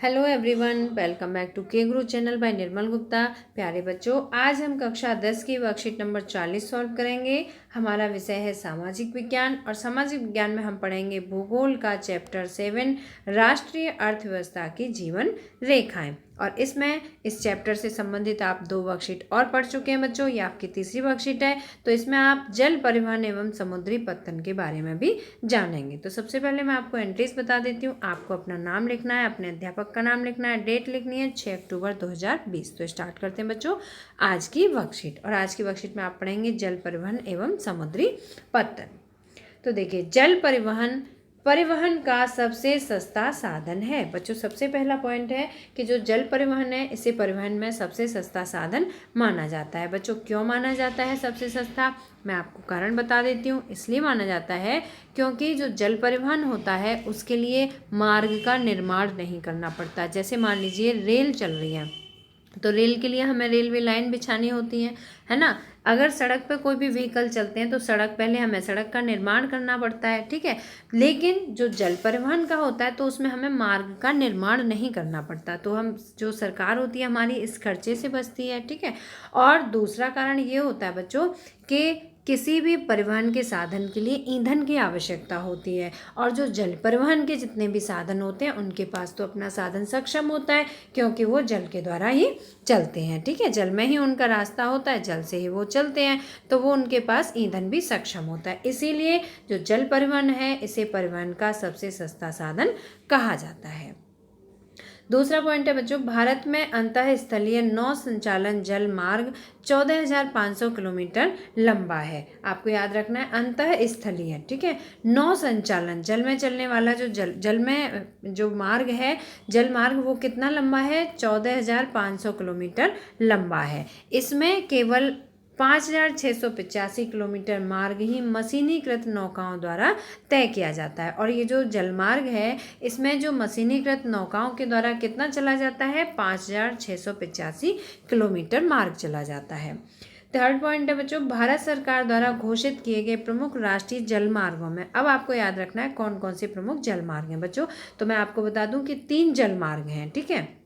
Hello everyone, welcome back to K Guru channel bye निर्मल गुप्ता। प्यारे बच्चों, आज हम कक्षा 10 की वर्कशीट नंबर 40 सॉल्व करेंगे। हमारा विषय है सामाजिक विज्ञान और सामाजिक विज्ञान में हम पढ़ेंगे भूगोल का चैप्टर 7 राष्ट्रीय अर्थव्यवस्था की जीवन रेखाएं। और इसमें इस चैप्टर से संबंधित आप 2 वर्कशीट और पढ़ चुके हैं बच्चों। ये आपकी तीसरी वर्कशीट है। तो इसमें आप जल परिवहन एवं समुद्री पत्तन के बारे में भी जानेंगे। तो सबसे पहले मैं आपको एंट्रीज बता देती हूँ। आपको अपना नाम लिखना है, अपने अध्यापक का नाम लिखना है, डेट लिखनी है 6 अक्टूबर 2020। तो स्टार्ट करते हैं बच्चों आज की वर्कशीट। और आज की वर्कशीट में आप पढ़ेंगे जल परिवहन एवं समुद्री पत्तन। तो देखिए, जल परिवहन का सबसे सस्ता साधन है। बच्चों, सबसे पहला पॉइंट है कि जो जल परिवहन है इसे परिवहन में सबसे सस्ता साधन माना जाता है। बच्चों, क्यों माना जाता है सबसे सस्ता, मैं आपको कारण बता देती हूँ। इसलिए माना जाता है क्योंकि जो जल परिवहन होता है उसके लिए मार्ग का निर्माण नहीं करना पड़ता। जैसे मान लीजिए रेल चल रही है, तो रेल के लिए हमें रेलवे लाइन बिछानी होती है ना। अगर सड़क पे कोई भी व्हीकल चलते हैं तो पहले हमें सड़क का निर्माण करना पड़ता है, ठीक है। लेकिन जो जल परिवहन का होता है तो उसमें हमें मार्ग का निर्माण नहीं करना पड़ता। तो हम जो सरकार होती है हमारी इस खर्चे से बचती है, ठीक है। और दूसरा कारण ये होता है बच्चों कि किसी भी परिवहन के साधन के लिए ईंधन की आवश्यकता होती है। और जो जल परिवहन के जितने भी साधन होते हैं उनके पास तो अपना साधन सक्षम होता है, क्योंकि वो जल के द्वारा ही चलते हैं, ठीक है। जल में ही उनका रास्ता होता है, जल से ही वो चलते हैं, तो वो उनके पास ईंधन भी सक्षम होता है। इसीलिए जो जल परिवहन है इसे परिवहन का सबसे सस्ता साधन कहा जाता है। दूसरा पॉइंट है बच्चों, भारत में अंतःस्थलीय नौ संचालन जल मार्ग 14,500 किलोमीटर लंबा है। आपको याद रखना है अंतःस्थलीय, ठीक है। नौ संचालन जल में चलने वाला जो जल में जो मार्ग है, जल मार्ग, वो कितना लंबा है? 14,500 किलोमीटर लंबा है। इसमें केवल 5,685 किलोमीटर मार्ग ही मशीनीकृत नौकाओं द्वारा तय किया जाता है। और ये जो जलमार्ग है इसमें जो मशीनीकृत नौकाओं के द्वारा कितना चला जाता है? 5,685 किलोमीटर मार्ग चला जाता है। थर्ड पॉइंट है बच्चों, भारत सरकार द्वारा घोषित किए गए प्रमुख राष्ट्रीय जलमार्गों में, अब आपको याद रखना है कौन कौन से प्रमुख जलमार्ग हैं बच्चों। तो मैं आपको बता दूं कि 3 जलमार्ग हैं, ठीक है।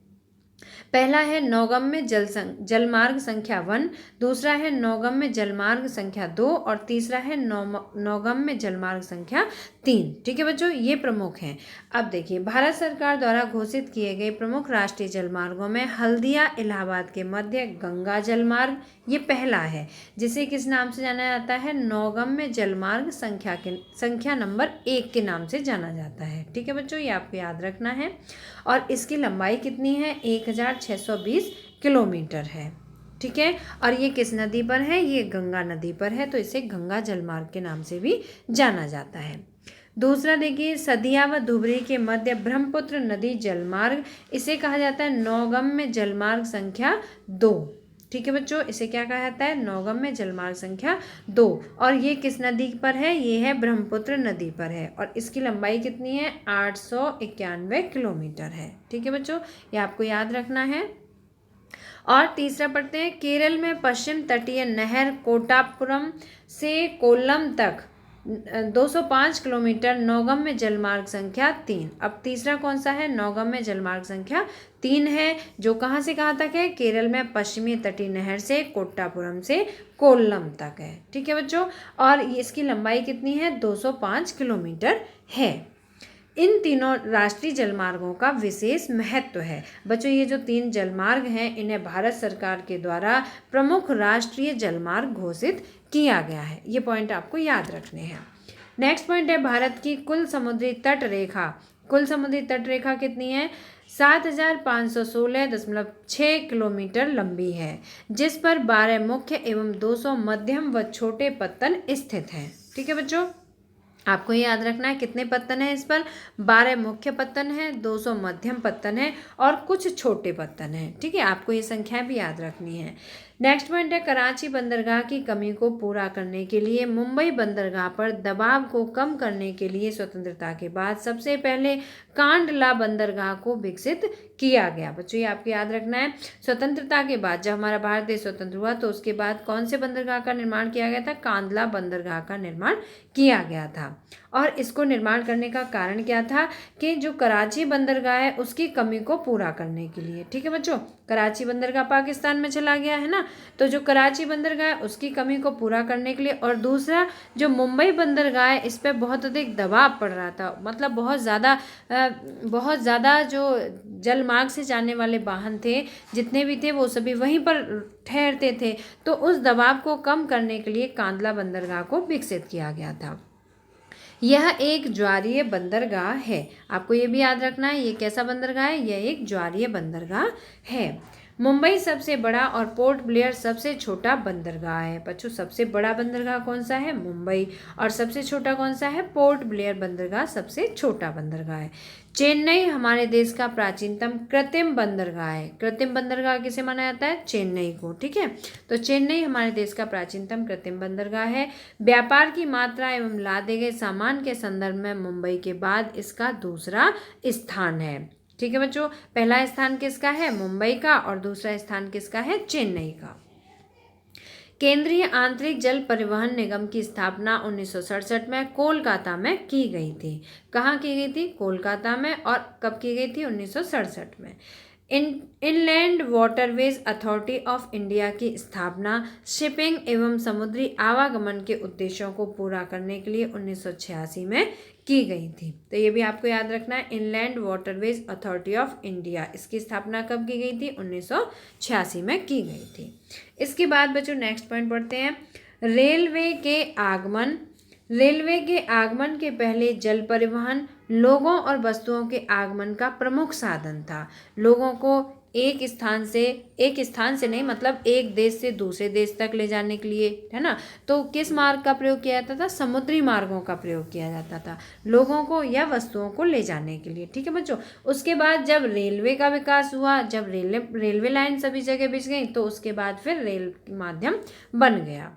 पहला है नौगम्य जलमार्ग संख्या 1, दूसरा है नौगम्य जलमार्ग संख्या 2 और तीसरा है नौगम्य जलमार्ग संख्या 3, ठीक है बच्चों। ये प्रमुख हैं। अब देखिए, भारत सरकार द्वारा घोषित किए गए प्रमुख राष्ट्रीय जलमार्गों में हल्दिया इलाहाबाद के मध्य गंगा जलमार्ग ये पहला है, जिसे किस नाम से जाना जाता है? नौगम्य जलमार्ग संख्या नंबर 1 के नाम से जाना जाता है, ठीक है बच्चों। ये आपको याद रखना है। और इसकी लंबाई कितनी है? 1,620 किलोमीटर है, ठीक है। और ये किस नदी पर है? ये गंगा नदी पर है, तो इसे गंगा जलमार्ग के नाम से भी जाना जाता है। दूसरा देखिए, सदिया व धुबरी के मध्य ब्रह्मपुत्र नदी जलमार्ग, इसे कहा जाता है नौगम्य जलमार्ग संख्या 2, ठीक है बच्चों। इसे क्या कहा जाता है? नौगम्य जलमार्ग संख्या 2। और ये किस नदी पर है? ये है ब्रह्मपुत्र नदी पर है। और इसकी लंबाई कितनी है? 891 किलोमीटर है, ठीक है बच्चों। ये आपको याद रखना है। और तीसरा पढ़ते हैं, केरल में पश्चिम तटीय नहर कोटापुरम से कोल्लम तक 205 किलोमीटर नौगम्य जलमार्ग संख्या 3। अब तीसरा कौन सा है? नौगम्य जलमार्ग संख्या 3 है, जो कहाँ से कहाँ तक है? केरल में पश्चिमी तटीय नहर से कोट्टापुरम से कोल्लम तक है, ठीक है बच्चों। और इसकी लंबाई कितनी है? 205 किलोमीटर है। इन तीनों राष्ट्रीय जलमार्गों का विशेष महत्व है बच्चों। ये जो 3 जलमार्ग हैं इन्हें भारत सरकार के द्वारा प्रमुख राष्ट्रीय जलमार्ग घोषित किया गया है। ये पॉइंट आपको याद रखने हैं। नेक्स्ट पॉइंट है, भारत की कुल समुद्री तट रेखा। कुल समुद्री तट रेखा कितनी है? 7,516.6 किलोमीटर लंबी है, जिस पर 12 मुख्य एवं 200 मध्यम व छोटे पत्तन स्थित हैं, ठीक है बच्चों। आपको याद रखना है कितने पत्तन हैं इस पर? 12 मुख्य पत्तन हैं, 200 मध्यम पत्तन हैं और कुछ छोटे पत्तन हैं, ठीक है। आपको ये संख्याएं भी याद रखनी है। नेक्स्ट पॉइंट है, कराची बंदरगाह की कमी को पूरा करने के लिए मुंबई बंदरगाह पर दबाव को कम करने के लिए स्वतंत्रता के बाद सबसे पहले कांडला बंदरगाह को विकसित किया गया। बच्चों, ये आपको याद रखना है। स्वतंत्रता के बाद जब हमारा भारत देश स्वतंत्र हुआ तो उसके बाद कौन से बंदरगाह का निर्माण किया गया था? कांडला बंदरगाह का निर्माण किया गया था। और इसको निर्माण करने का कारण क्या था कि जो कराची बंदरगाह है उसकी कमी को पूरा करने के लिए। ठीक है बच्चों, कराची बंदरगाह पाकिस्तान में चला गया है ना, तो जो कराची बंदरगाह है उसकी कमी को पूरा करने के लिए, और दूसरा जो मुंबई बंदरगाह है इस पर बहुत अधिक दबाव पड़ रहा था, मतलब बहुत ज़्यादा जो जल मार्ग से जाने वाले वाहन थे जितने भी थे वो सभी वहीं पर ठहरते थे, तो उस दबाव को कम करने के लिए कांदला बंदरगाह को विकसित किया गया था। यह एक ज्वारीय बंदरगाह है, आपको ये भी याद रखना है, ये कैसा बंदरगाह है, यह एक ज्वारीय बंदरगाह है। मुंबई सबसे बड़ा और पोर्ट ब्लेयर सबसे छोटा बंदरगाह है। बच्चों, सबसे बड़ा बंदरगाह कौन सा है, मुंबई, और सबसे छोटा कौन सा है, पोर्ट ब्लेयर बंदरगाह सबसे छोटा बंदरगाह है। चेन्नई हमारे देश का प्राचीनतम कृत्रिम बंदरगाह है। कृत्रिम बंदरगाह किसे माना जाता है, चेन्नई को। ठीक है, तो चेन्नई हमारे देश का प्राचीनतम कृत्रिम बंदरगाह है। व्यापार की मात्रा एवं लादे गए सामान के संदर्भ में मुंबई के बाद इसका दूसरा स्थान है। ठीक है बच्चों, पहला स्थान किसका है, मुंबई का, और दूसरा स्थान किसका है, चेन्नई का। केंद्रीय आंतरिक जल परिवहन निगम की स्थापना 1967 में कोलकाता में की गई थी। कहाँ की गई थी, कोलकाता में, और कब की गई थी, 1967 में। Inland waterways authority of India की स्थापना शिपिंग एवं समुद्री आवागमन के उद्देश्यों को पूरा करने के लिए 1986 में की गई थी। तो ये भी आपको याद रखना है, inland waterways authority of India, इसकी स्थापना कब की गई थी, 1986 में की गई थी। इसके बाद बच्चों नेक्स्ट पॉइंट पढ़ते हैं, रेलवे के आगमन। रेलवे के आगमन के पहले जल परिवहन लोगों और वस्तुओं के आगमन का प्रमुख साधन था। लोगों को एक स्थान से नहीं, मतलब एक देश से दूसरे देश तक ले जाने के लिए, है ना, तो किस मार्ग का प्रयोग किया जाता था, समुद्री मार्गों का प्रयोग किया जाता था लोगों को या वस्तुओं को ले जाने के लिए। ठीक है बच्चों, उसके बाद जब रेलवे का विकास हुआ, जब रेलवे लाइन सभी जगह बिछ गई, तो उसके बाद फिर रेल माध्यम बन गया।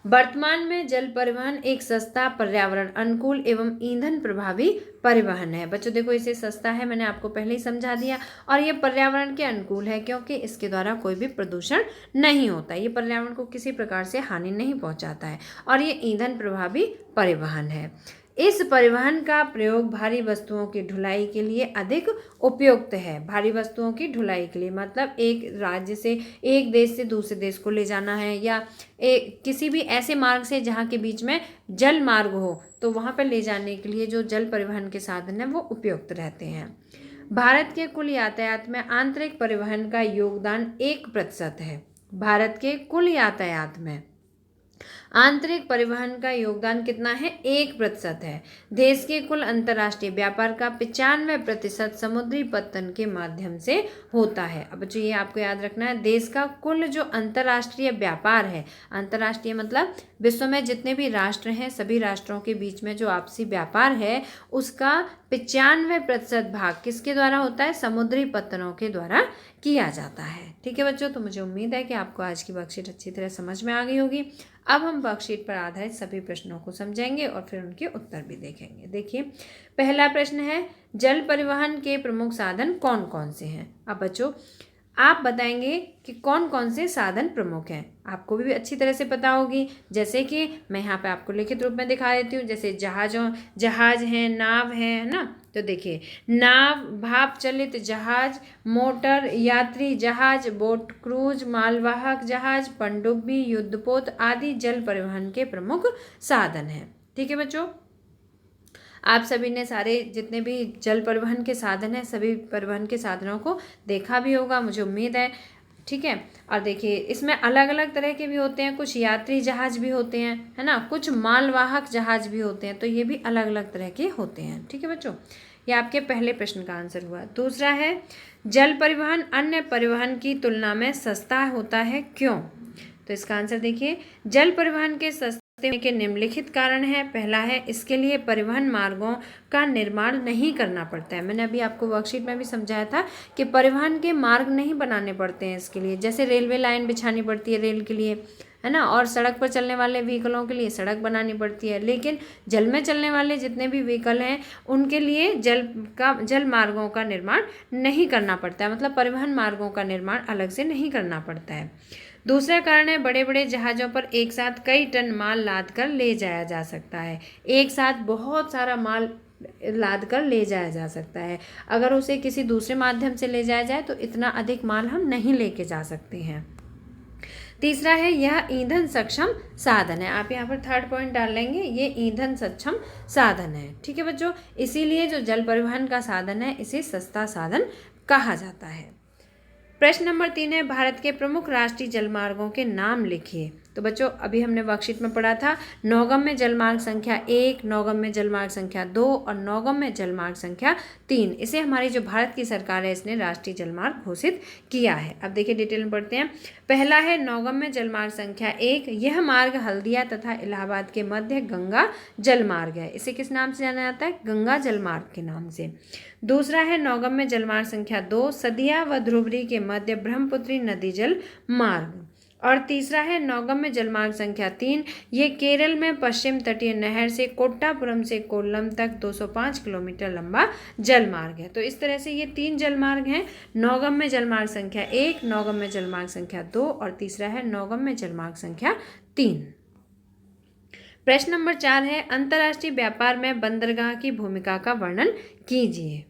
वर्तमान में जल परिवहन एक सस्ता, पर्यावरण अनुकूल एवं ईंधन प्रभावी परिवहन है। बच्चों देखो, इसे सस्ता है, मैंने आपको पहले ही समझा दिया, और ये पर्यावरण के अनुकूल है क्योंकि इसके द्वारा कोई भी प्रदूषण नहीं होता, ये पर्यावरण को किसी प्रकार से हानि नहीं पहुंचाता है, और ये ईंधन प्रभावी परिवहन है। इस परिवहन का प्रयोग भारी वस्तुओं की ढुलाई के लिए अधिक उपयुक्त है। भारी वस्तुओं की ढुलाई के लिए मतलब एक राज्य से, एक देश से दूसरे देश को ले जाना है, या किसी भी ऐसे मार्ग से जहाँ के बीच में जल मार्ग हो, तो वहाँ पर ले जाने के लिए जो जल परिवहन के साधन हैं वो उपयुक्त रहते हैं। भारत के कुल यातायात में आंतरिक परिवहन का योगदान 1% है। भारत के कुल यातायात में आंतरिक परिवहन का योगदान कितना है, 1% है। देश के कुल अंतर्राष्ट्रीय व्यापार का 95% समुद्री पत्तन के माध्यम से होता है। अब बच्चों ये आपको याद रखना है, देश का कुल जो अंतर्राष्ट्रीय व्यापार है, अंतर्राष्ट्रीय मतलब विश्व में जितने भी राष्ट्र हैं, सभी राष्ट्रों के बीच में जो आपसी व्यापार है, उसका 95% भाग किसके द्वारा होता है, समुद्री पत्तनों के द्वारा किया जाता है। ठीक है बच्चों, तो मुझे उम्मीद है कि आपको आज की वर्कशीट अच्छी तरह समझ में आ गई होगी। अब हम वर्कशीट पर आधारित सभी प्रश्नों को समझेंगे और फिर उनके उत्तर भी देखेंगे। देखिए, पहला प्रश्न है, जल परिवहन के प्रमुख साधन कौन कौन से हैं। अब बच्चों आप बताएंगे कि कौन कौन से साधन प्रमुख हैं, आपको भी अच्छी तरह से पता होगी। जैसे कि मैं यहाँ पे आपको लिखित रूप में दिखा देती हूँ, जैसे जहाज हैं, नाव है ना, तो देखिए, नाव, भाप चलित जहाज, मोटर, यात्री जहाज, बोट, क्रूज, मालवाहक जहाज, पनडुब्बी, युद्धपोत आदि जल परिवहन के प्रमुख साधन हैं। ठीक है बच्चों, आप सभी ने सारे जितने भी जल परिवहन के साधन हैं, सभी परिवहन के साधनों को देखा भी होगा, मुझे उम्मीद है। ठीक है, और देखिए इसमें अलग अलग तरह के भी होते हैं, कुछ यात्री जहाज भी होते हैं, है ना, कुछ मालवाहक जहाज भी होते हैं, तो ये भी अलग अलग तरह के होते हैं। ठीक है बच्चों, ये आपके पहले प्रश्न का आंसर हुआ। दूसरा है, जल परिवहन अन्य परिवहन की तुलना में सस्ता होता है, क्यों। तो इसका आंसर देखिए, जल परिवहन के सस्ते के निम्नलिखित कारण है। पहला है, इसके लिए परिवहन मार्गों का निर्माण नहीं करना पड़ता है। मैंने अभी आपको वर्कशीट में भी समझाया था कि परिवहन के मार्ग नहीं बनाने पड़ते हैं इसके लिए, जैसे रेलवे लाइन बिछानी पड़ती है रेल के लिए, है ना, और सड़क पर चलने वाले व्हीकलों के लिए सड़क बनानी पड़ती है, लेकिन जल में चलने वाले जितने भी व्हीकल हैं उनके लिए जल मार्गों का निर्माण नहीं करना पड़ता है, मतलब परिवहन मार्गों का निर्माण अलग से नहीं करना पड़ता है। दूसरा कारण है बड़े बड़े जहाज़ों पर एक साथ कई टन माल लाद कर ले जाया जा सकता है। एक साथ बहुत सारा माल लाद कर ले जाया जा सकता है। अगर उसे किसी दूसरे माध्यम से ले जाया जाए तो इतना अधिक माल हम नहीं लेके जा सकते हैं। तीसरा है यह ईंधन सक्षम साधन है। आप यहाँ पर थर्ड पॉइंट डाल लेंगे, ये ईंधन सक्षम साधन है। ठीक है बच्चों, इसीलिए जो जल परिवहन का साधन है इसे सस्ता साधन कहा जाता है। प्रश्न नंबर 3 है भारत के प्रमुख राष्ट्रीय जलमार्गों के नाम लिखिए। तो बच्चों अभी हमने वर्कशीट में पढ़ा था नौगम्य जलमार्ग संख्या 1, नौगम्य जलमार्ग संख्या 2 और नौगम्य जलमार्ग संख्या 3। इसे हमारी जो भारत की सरकार है इसने राष्ट्रीय जलमार्ग घोषित किया है। अब देखिए डिटेल में पढ़ते हैं। पहला है नौगम्य जलमार्ग संख्या 1। यह मार्ग हल्दिया तथा इलाहाबाद के मध्य गंगा जलमार्ग है। इसे किस नाम से जाना जाता है? गंगा जलमार्ग के नाम से। दूसरा है नौगम्य जलमार्ग संख्या 2, सदिया व ध्रुवरी के मध्य ब्रह्मपुत्री नदी जल मार्ग। और तीसरा है नौगम्य जलमार्ग संख्या 3। ये केरल में पश्चिम तटीय नहर से कोट्टापुरम से कोल्लम तक 205 किलोमीटर लंबा जलमार्ग है। तो इस तरह से ये 3 जलमार्ग हैं, नौगम्य जलमार्ग संख्या 1, नौगम्य जलमार्ग संख्या 2 और तीसरा है नौगम्य जलमार्ग संख्या 3। प्रश्न नंबर 4 है अंतर्राष्ट्रीय व्यापार में बंदरगाह की भूमिका का वर्णन कीजिए।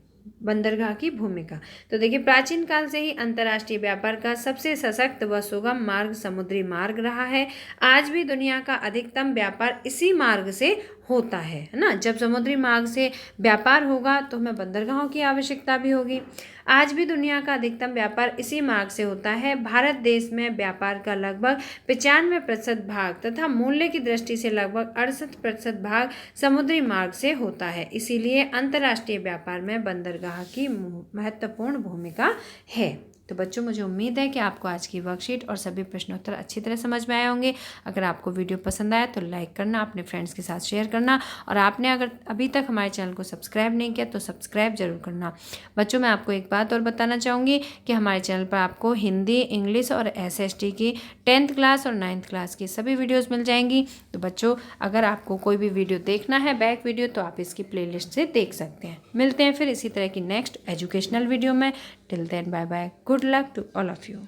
बंदरगाह की भूमिका। तो देखिए प्राचीन काल से ही अंतर्राष्ट्रीय व्यापार का सबसे सशक्त व सुगम मार्ग समुद्री मार्ग रहा है। आज भी दुनिया का अधिकतम व्यापार इसी मार्ग से होता है ना। जब समुद्री मार्ग से व्यापार होगा तो हमें बंदरगाहों की आवश्यकता भी होगी। आज भी दुनिया का अधिकतम व्यापार इसी मार्ग से होता है। भारत देश में व्यापार का लगभग 95% भाग तथा मूल्य की दृष्टि से लगभग 68% भाग समुद्री मार्ग से होता है। इसीलिए अंतर्राष्ट्रीय व्यापार में बंदरगाह की महत्वपूर्ण भूमिका है। तो बच्चों मुझे उम्मीद है कि आपको आज की वर्कशीट और सभी प्रश्नोत्तर अच्छी तरह समझ में आए होंगे। अगर आपको वीडियो पसंद आया तो लाइक करना, अपने फ्रेंड्स के साथ शेयर करना और आपने अगर अभी तक हमारे चैनल को सब्सक्राइब नहीं किया तो सब्सक्राइब जरूर करना। बच्चों मैं आपको एक बात और बताना चाहूँगी कि हमारे चैनल पर आपको हिंदी, इंग्लिश और SST की 10th क्लास और 9th क्लास की सभी वीडियोज़ मिल जाएंगी। तो बच्चों अगर आपको कोई भी वीडियो देखना है बैक वीडियो तो आप इसकी प्लेलिस्ट से देख सकते हैं। मिलते हैं फिर इसी तरह की नेक्स्ट एजुकेशनल वीडियो में। Till then bye bye, good luck to all of you.